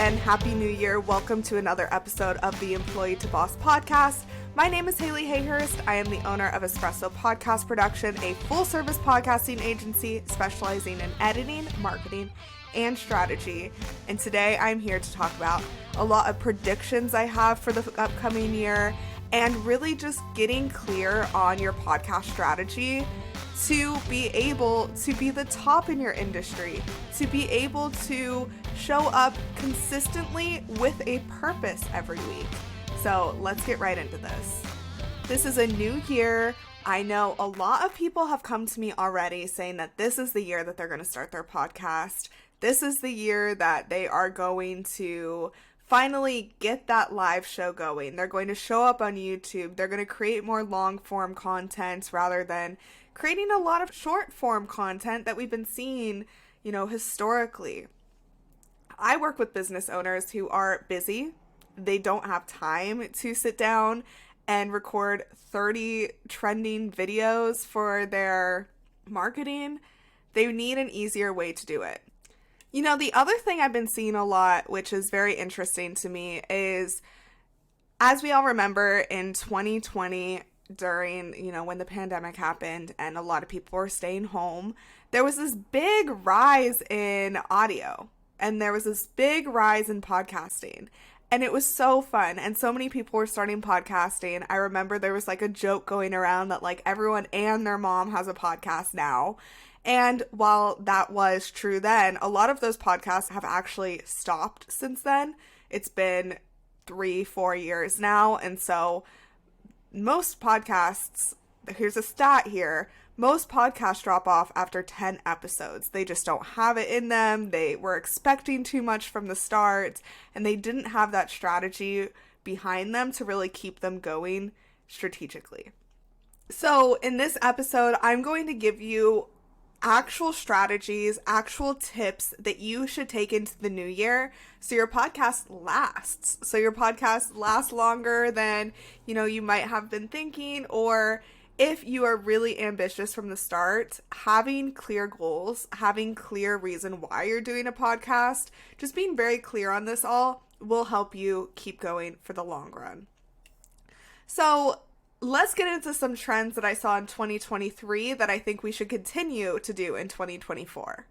and Happy New Year. Welcome to another episode of the Employee to Boss podcast. My name is Hayleigh Hayhurst. I am the owner of Espresso Podcast Production, a full-service podcasting agency specializing in editing, marketing, and strategy. And today I'm here to talk about a lot of predictions I have for the upcoming year and really just getting clear on your podcast strategy to be able to be the top in your industry, to be able to show up consistently with a purpose every week. So let's get right into this. This is a new year. I know a lot of people have come to me already saying that this is the year that they're going to start their podcast. This is the year that they are going to finally get that live show going. They're going to show up on YouTube. They're going to create more long form content rather than creating a lot of short form content that we've been seeing, historically. I work with business owners who are busy. They don't have time to sit down and record 30 trending videos for their marketing. They need an easier way to do it. The other thing I've been seeing a lot, which is very interesting to me, is, as we all remember, in 2020, during, when the pandemic happened and a lot of people were staying home, there was this big rise in audio and there was this big rise in podcasting. And it was so fun. And so many people were starting podcasting. I remember there was a joke going around that everyone and their mom has a podcast now. And while that was true then, a lot of those podcasts have actually stopped since then. It's been 3-4 years now. And so most podcasts, here's a stat here, most podcasts drop off after 10 episodes. They just don't have it in them. They were expecting too much from the start, and they didn't have that strategy behind them to really keep them going strategically. So in this episode, I'm going to give you actual strategies, actual tips that you should take into the new year so your podcast lasts. So your podcast lasts longer than, you might have been thinking, or if you are really ambitious from the start, having clear goals, having clear reason why you're doing a podcast, just being very clear on this all will help you keep going for the long run. So let's get into some trends that I saw in 2023 that I think we should continue to do in 2024.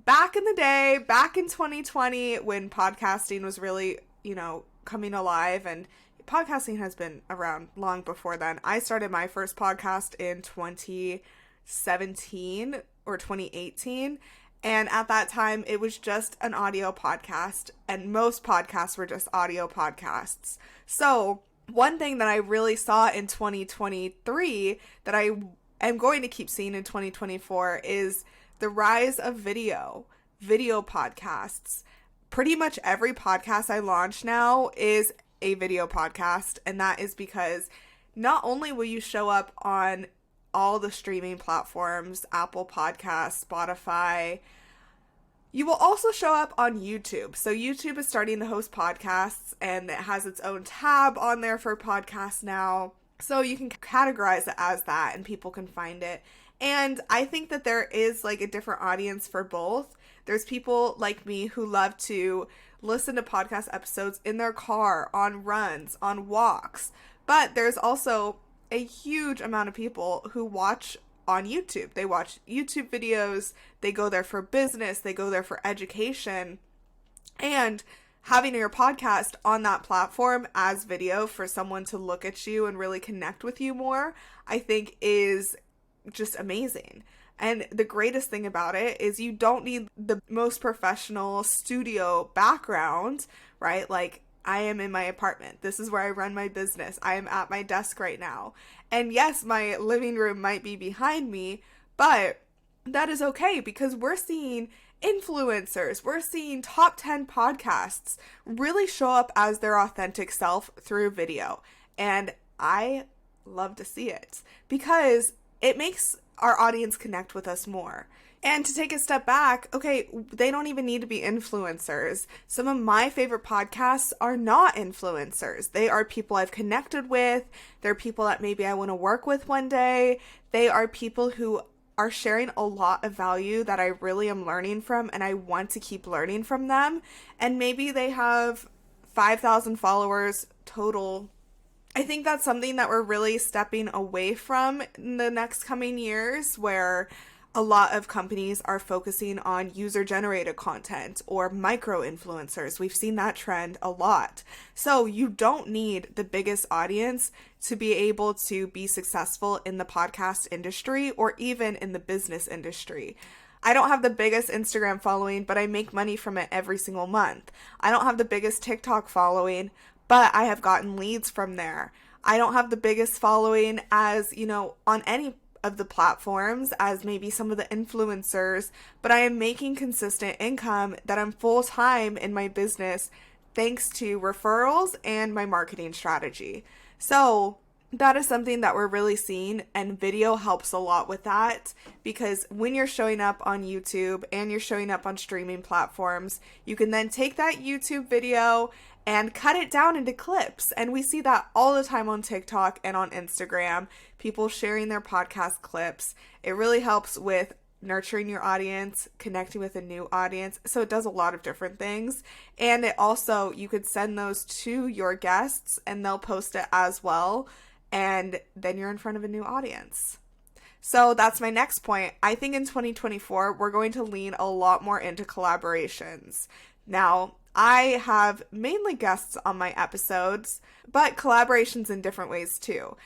Back in the day, back in 2020, when podcasting was really, coming alive, and podcasting has been around long before then. I started my first podcast in 2017 or 2018. And at that time, it was just an audio podcast, and most podcasts were just audio podcasts. So one thing that I really saw in 2023 that I am going to keep seeing in 2024 is the rise of video podcasts. Pretty much every podcast I launch now is a video podcast, and that is because not only will you show up on all the streaming platforms, Apple Podcasts, Spotify, you will also show up on YouTube. So YouTube is starting to host podcasts, and it has its own tab on there for podcasts now. So you can categorize it as that and people can find it. And I think that there is a different audience for both. There's people like me who love to listen to podcast episodes in their car, on runs, on walks. But there's also a huge amount of people who watch on YouTube. They watch YouTube videos, they go there for business, they go there for education, and having your podcast on that platform as video for someone to look at you and really connect with you more, I think is just amazing. And the greatest thing about it is you don't need the most professional studio background, right? I am in my apartment. This is where I run my business. I am at my desk right now. And yes, my living room might be behind me, but that is okay because we're seeing influencers, we're seeing top 10 podcasts really show up as their authentic self through video. And I love to see it because it makes our audience connect with us more. And to take a step back, okay, they don't even need to be influencers. Some of my favorite podcasts are not influencers. They are people I've connected with. They're people that maybe I want to work with one day. They are people who are sharing a lot of value that I really am learning from and I want to keep learning from them. And maybe they have 5,000 followers total. I think that's something that we're really stepping away from in the next coming years, where a lot of companies are focusing on user-generated content or micro-influencers. We've seen that trend a lot. So you don't need the biggest audience to be able to be successful in the podcast industry or even in the business industry. I don't have the biggest Instagram following, but I make money from it every single month. I don't have the biggest TikTok following, but I have gotten leads from there. I don't have the biggest following as, on any of the platforms as maybe some of the influencers, but I am making consistent income that I'm full-time in my business thanks to referrals and my marketing strategy. So that is something that we're really seeing, and video helps a lot with that, because when you're showing up on YouTube and you're showing up on streaming platforms, you can then take that YouTube video and cut it down into clips. And we see that all the time on TikTok and on Instagram, people sharing their podcast clips. It really helps with nurturing your audience, connecting with a new audience. So it does a lot of different things. And it also, you could send those to your guests and they'll post it as well. And then you're in front of a new audience. So that's my next point. I think in 2024, we're going to lean a lot more into collaborations. Now, I have mainly guests on my episodes, but collaborations in different ways too.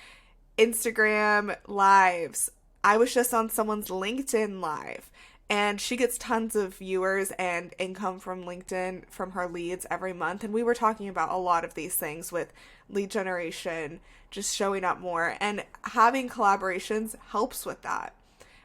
Instagram lives. I was just on someone's LinkedIn live, and she gets tons of viewers and income from LinkedIn from her leads every month. And we were talking about a lot of these things with lead generation, just showing up more, and having collaborations helps with that.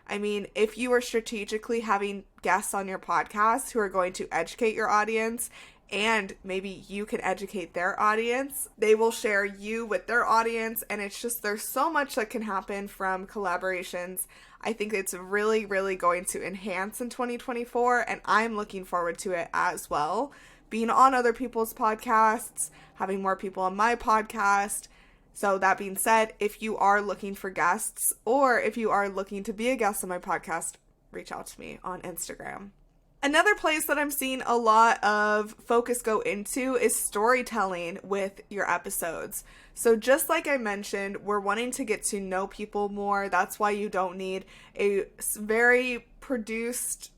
I mean, if you are strategically having guests on your podcast who are going to educate your audience, and maybe you can educate their audience, they will share you with their audience, and it's just, there's so much that can happen from collaborations. I think it's really, really going to enhance in 2024, and I'm looking forward to it as well. Being on other people's podcasts, having more people on my podcast. So that being said, if you are looking for guests, or if you are looking to be a guest on my podcast, reach out to me on Instagram. Another place that I'm seeing a lot of focus go into is storytelling with your episodes. So just like I mentioned, we're wanting to get to know people more. That's why you don't need a very produced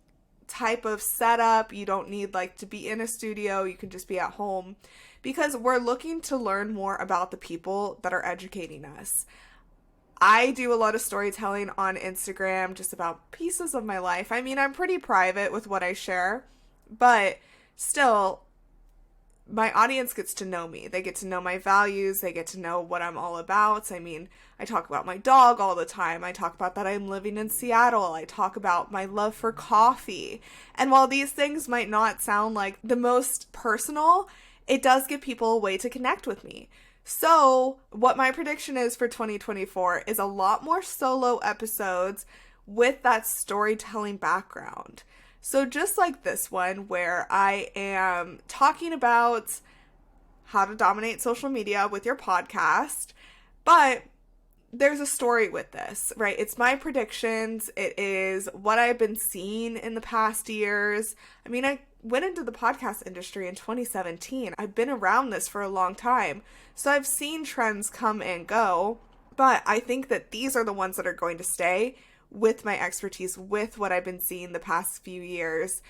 type of setup. You don't need to be in a studio. You can just be at home, because we're looking to learn more about the people that are educating us. I do a lot of storytelling on Instagram, just about pieces of my life. I mean, I'm pretty private with what I share, but still, my audience gets to know me. They get to know my values. They get to know what I'm all about. I mean, I talk about my dog all the time. I talk about that I'm living in Seattle. I talk about my love for coffee. And while these things might not sound like the most personal, it does give people a way to connect with me. So what my prediction is for 2024 is a lot more solo episodes with that storytelling background. So just like this one, where I am talking about how to dominate social media with your podcast, but there's a story with this, right? It's my predictions. It is what I've been seeing in the past years. I mean, I went into the podcast industry in 2017. I've been around this for a long time. So I've seen trends come and go, but I think that these are the ones that are going to stay with my expertise, with what I've been seeing the past few years.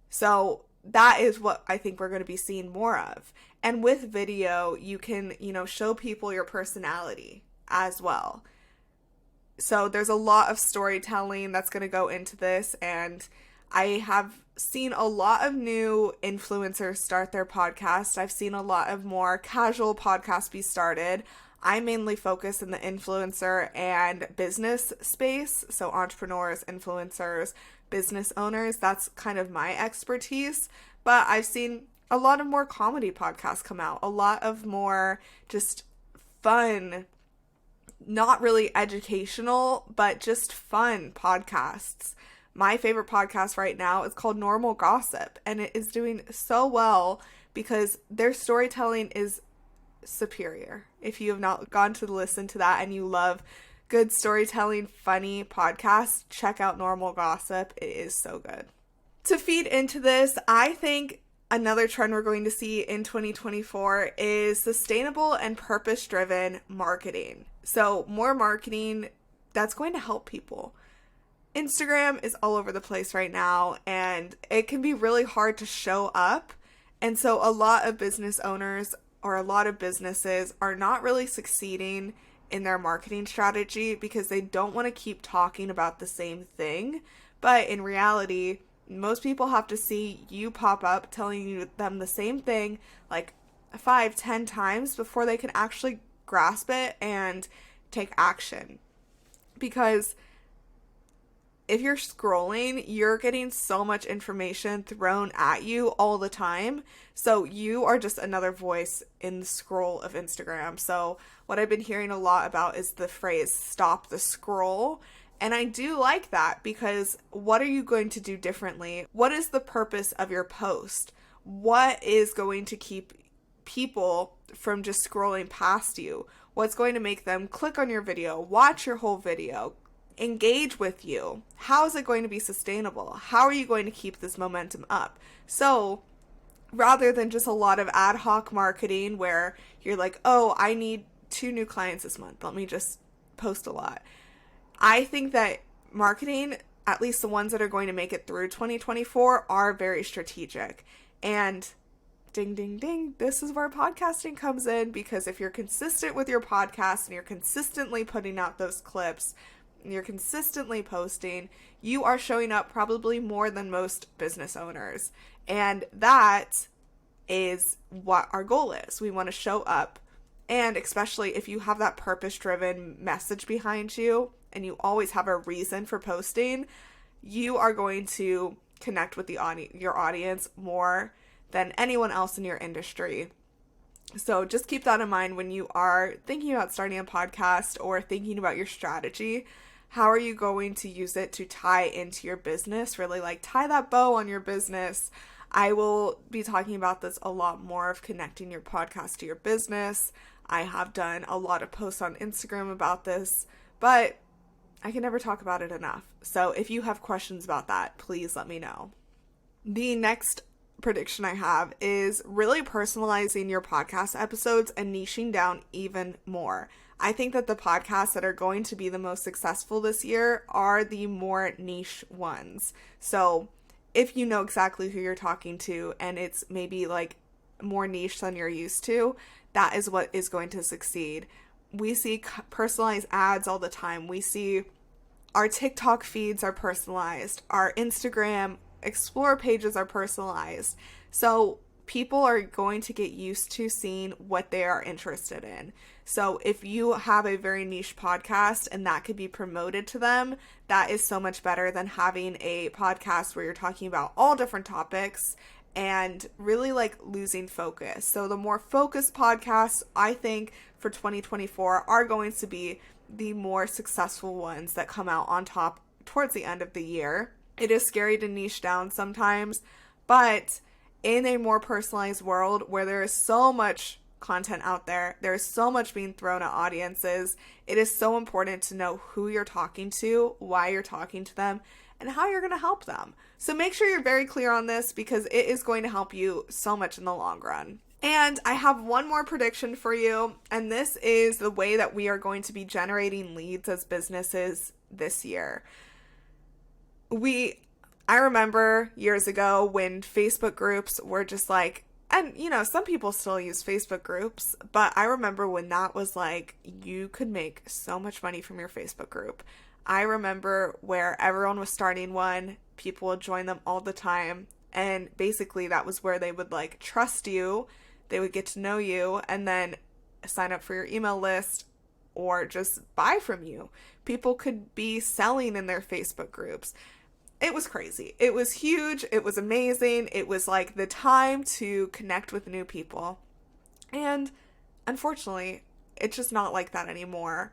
So that is what I think we're going to be seeing more of. And with video, you can, show people your personality as well. So there's a lot of storytelling that's going to go into this, and I have seen a lot of new influencers start their podcast. I've seen a lot of more casual podcasts be started. I mainly focus in the influencer and business space. So entrepreneurs, influencers, business owners, that's kind of my expertise. But I've seen a lot of more comedy podcasts come out, a lot of more just fun, not really educational, but just fun podcasts. My favorite podcast right now is called Normal Gossip, and it is doing so well because their storytelling is superior. If you have not gone to listen to that and you love good storytelling, funny podcasts, check out Normal Gossip. It is so good. To feed into this, I think another trend we're going to see in 2024 is sustainable and purpose-driven marketing. So more marketing that's going to help people. Instagram is all over the place right now, and it can be really hard to show up. And so a lot of business owners or a lot of businesses are not really succeeding in their marketing strategy because they don't want to keep talking about the same thing. But in reality, most people have to see you pop up telling them the same thing like 5-10 times before they can actually grasp it and take action. Because if you're scrolling, you're getting so much information thrown at you all the time. So you are just another voice in the scroll of Instagram. So what I've been hearing a lot about is the phrase stop the scroll. And I do like that because what are you going to do differently? What is the purpose of your post? What is going to keep people from just scrolling past you? What's going to make them click on your video, watch your whole video, engage with you? How is it going to be sustainable? How are you going to keep this momentum up? So rather than just a lot of ad hoc marketing where you're like, oh, I need 2 new clients this month, let me just post a lot. I think that marketing, at least the ones that are going to make it through 2024, are very strategic. And ding, ding, ding, this is where podcasting comes in, because if you're consistent with your podcast and you're consistently putting out those clips, you're consistently posting, you are showing up probably more than most business owners. And that is what our goal is. We want to show up. And especially if you have that purpose-driven message behind you and you always have a reason for posting, you are going to connect with your audience more than anyone else in your industry. So just keep that in mind when you are thinking about starting a podcast or thinking about your strategy. How are you going to use it to tie into your business? Really tie that bow on your business. I will be talking about this a lot more, of connecting your podcast to your business. I have done a lot of posts on Instagram about this, but I can never talk about it enough. So if you have questions about that, please let me know. The next prediction I have is really personalizing your podcast episodes and niching down even more. I think that the podcasts that are going to be the most successful this year are the more niche ones. So if you know exactly who you're talking to and it's maybe more niche than you're used to, that is what is going to succeed. We see personalized ads all the time. We see our TikTok feeds are personalized. Our Instagram Explore pages are personalized. So people are going to get used to seeing what they are interested in. So if you have a very niche podcast and that could be promoted to them, that is so much better than having a podcast where you're talking about all different topics and really losing focus. So the more focused podcasts, I think, for 2024 are going to be the more successful ones that come out on top towards the end of the year. It is scary to niche down sometimes, but in a more personalized world where there is so much content out there, there is so much being thrown at audiences, it is so important to know who you're talking to, why you're talking to them, and how you're going to help them. So make sure you're very clear on this, because it is going to help you so much in the long run. And I have one more prediction for you, and this is the way that we are going to be generating leads as businesses this year. I remember years ago when Facebook groups were just and some people still use Facebook groups, but I remember when that was you could make so much money from your Facebook group. I remember where everyone was starting one, people would join them all the time, and basically that was where they would trust you, they would get to know you, and then sign up for your email list or just buy from you. People could be selling in their Facebook groups. It was crazy. It was huge. It was amazing. It was the time to connect with new people. And unfortunately, it's just not like that anymore.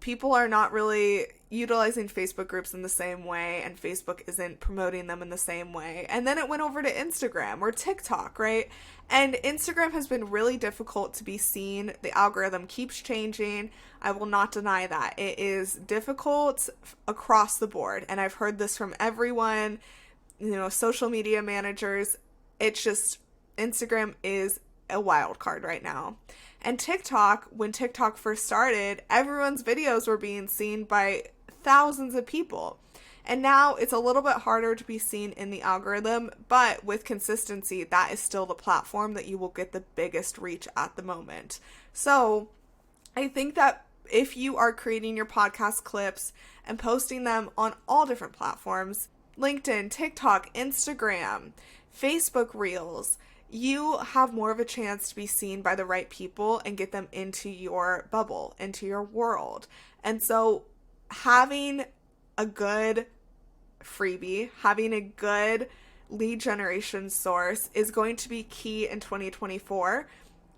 people are not really utilizing Facebook groups in the same way, and Facebook isn't promoting them in the same way. And then it went over to Instagram or TikTok, right? And Instagram has been really difficult to be seen. The algorithm keeps changing. I will not deny that. It is difficult across the board. And I've heard this from everyone, social media managers. It's just, Instagram is a wild card right now. And TikTok, when TikTok first started, everyone's videos were being seen by thousands of people. And now it's a little bit harder to be seen in the algorithm, but with consistency, that is still the platform that you will get the biggest reach at the moment. So I think that if you are creating your podcast clips and posting them on all different platforms, LinkedIn, TikTok, Instagram, Facebook Reels, you have more of a chance to be seen by the right people and get them into your bubble, into your world. And so having a good freebie, having a good lead generation source is going to be key in 2024.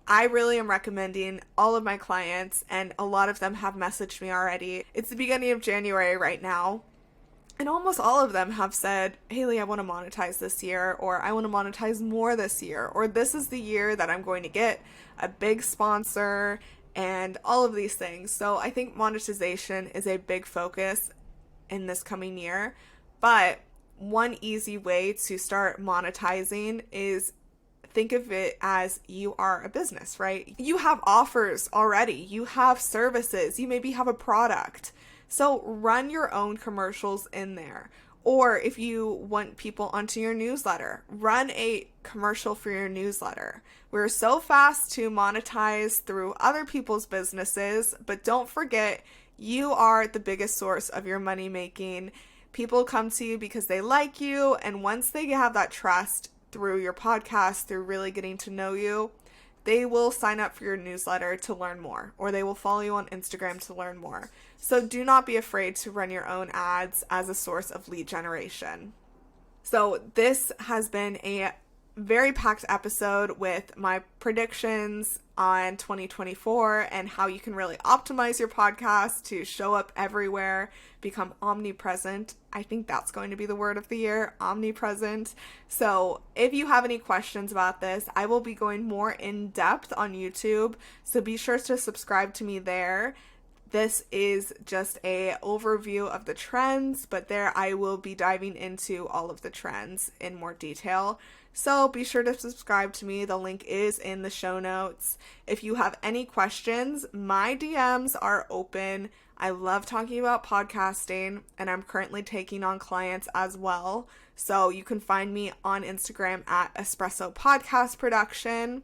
I really am recommending all of my clients, and a lot of them have messaged me already. It's the beginning of January right now. And almost all of them have said, Hayleigh, I want to monetize this year, or I want to monetize more this year, or this is the year that I'm going to get a big sponsor, and all of these things. So I think monetization is a big focus in this coming year. But one easy way to start monetizing is think of it as you are a business, right? You have offers already. You have services. You maybe have a product. So run your own commercials in there. Or if you want people onto your newsletter, run a commercial for your newsletter. We're so fast to monetize through other people's businesses, but don't forget, you are the biggest source of your money making. People come to you because they like you, and once they have that trust through your podcast, through really getting to know you, they will sign up for your newsletter to learn more, or they will follow you on Instagram to learn more. So do not be afraid to run your own ads as a source of lead generation. So this has been a very packed episode with my predictions on 2024 and how you can really optimize your podcast to show up everywhere, become omnipresent. I think that's going to be the word of the year, omnipresent. So if you have any questions about this, I will be going more in depth on YouTube. So be sure to subscribe to me there. This is just a overview of the trends, but there I will be diving into all of the trends in more detail. So be sure to subscribe to me. The link is in the show notes. If you have any questions, my DMs are open. I love talking about podcasting, and I'm currently taking on clients as well. So you can find me on Instagram at Espresso Podcast Production,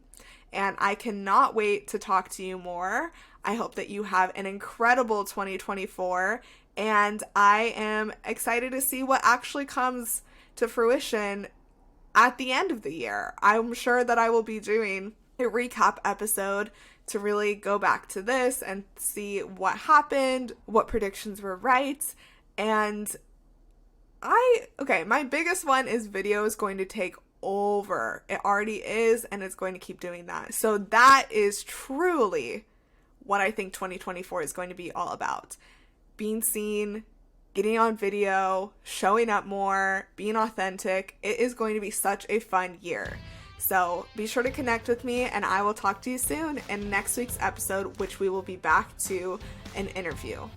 and I cannot wait to talk to you more. I hope that you have an incredible 2024, and I am excited to see what actually comes to fruition at the end of the year. I'm sure that I will be doing a recap episode to really go back to this and see what happened, what predictions were right. And my biggest one is video is going to take over. It already is, and it's going to keep doing that. So that is truly what I think 2024 is going to be all about. Being seen, getting on video, showing up more, being authentic. It is going to be such a fun year. So be sure to connect with me, and I will talk to you soon in next week's episode, which we will be back to an interview.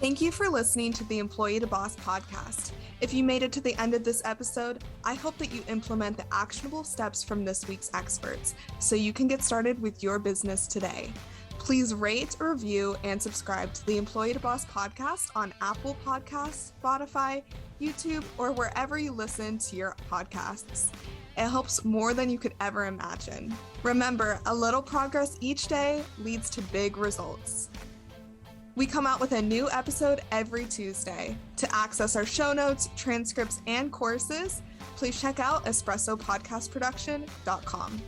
Thank you for listening to the Employee to Boss podcast. If you made it to the end of this episode, I hope that you implement the actionable steps from this week's experts so you can get started with your business today. Please rate, review, and subscribe to the Employee to Boss podcast on Apple Podcasts, Spotify, YouTube, or wherever you listen to your podcasts. It helps more than you could ever imagine. Remember, a little progress each day leads to big results. We come out with a new episode every Tuesday. To access our show notes, transcripts, and courses, please check out espressopodcastproduction.com.